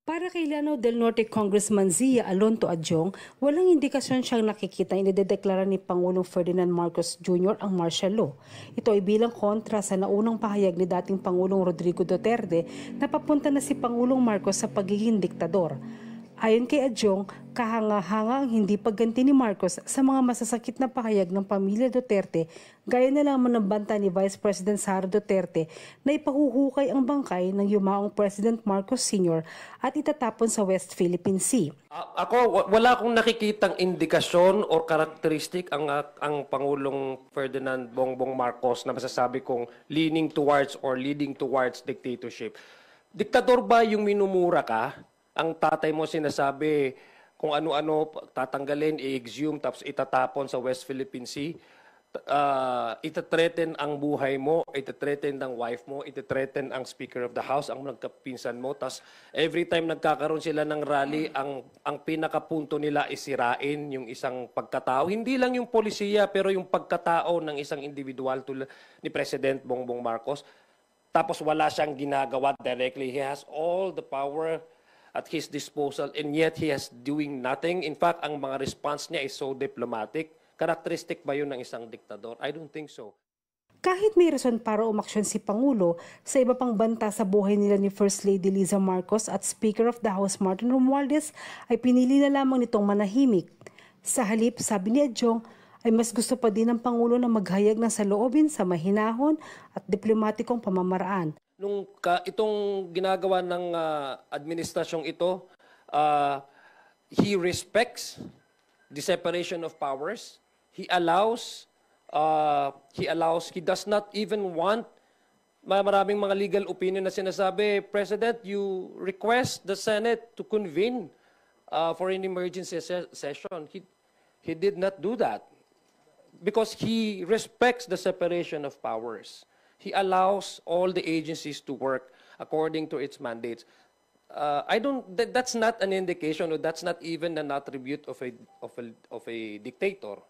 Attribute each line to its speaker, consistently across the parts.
Speaker 1: Para kay Lanao del Norte Congressman Zia Alonto Adjong, walang indikasyon siyang nakikita na idedeklara ni Pangulong Ferdinand Marcos Jr. ang martial law. Ito ay bilang kontra sa naunang pahayag ni dating Pangulong Rodrigo Duterte na papunta na si Pangulong Marcos sa pagiging diktador. Ayon kay Adjong, kahanga-hanga ang hindi pagganti ni Marcos sa mga masasakit na pahayag ng pamilya Duterte, gaya na lamang ng banta ni Vice President Sara Duterte na ipahuhukay ang bangkay ng yumaong President Marcos Sr. at itatapon sa West Philippine Sea.
Speaker 2: Wala akong nakikitang indikasyon o karakteristik ang Pangulong Ferdinand Bongbong Marcos na masasabi kong leaning towards dictatorship. Diktador ba yung minumura ka? Ang tatay mo sinasabi kung ano-ano tatanggalin, i-exhume, tapos itatapon sa West Philippine Sea. Itathreaten ang buhay mo, itathreaten ang wife mo, itathreaten ang Speaker of the House, ang nagkapinsan mo. Tapos every time nagkakaroon sila ng rally, ang pinakapunto nila isirain yung isang pagkatao. Hindi lang yung polisiya, pero yung pagkatao ng isang individual tulad ni President Bongbong Marcos. Tapos wala siyang ginagawa directly. He has all the power at his disposal, and yet he has doing nothing. In fact, ang mga response niya is so diplomatic. Characteristic ba yun ng isang diktador? I don't think so.
Speaker 1: Kahit may rason para umaksyon si Pangulo sa iba pang banta sa buhay nila ni First Lady Liza Marcos at Speaker of the House Martin Romualdez, ay pinili na lamang nitong manahimik. Sa halip, sabi ni Adjong, ay mas gusto pa din ng Pangulo na maghayag ng saloobin sa mahinahon at diplomatikong pamamaraan.
Speaker 2: Itong ginagawa ng administrasyong ito, he respects the separation of powers. He does not even want, maraming mga legal opinion na sinasabi, President, you request the Senate to convene for an emergency session. He did not do that because he respects the separation of powers. He allows all the agencies to work according to its mandates. That's not an indication, or that's not even an attribute of a dictator.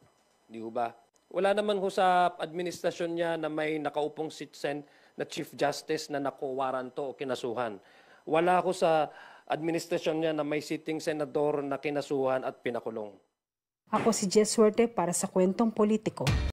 Speaker 2: Di ba? Wala naman ho sa administrasyon niya na may nakaupong citizen na Chief Justice na nakuwaranto o kinasuhan. Wala ho sa administrasyon niya na may sitting senador na kinasuhan at pinakulong.
Speaker 1: Ako si Jess Suerte para sa Kwentong Politiko.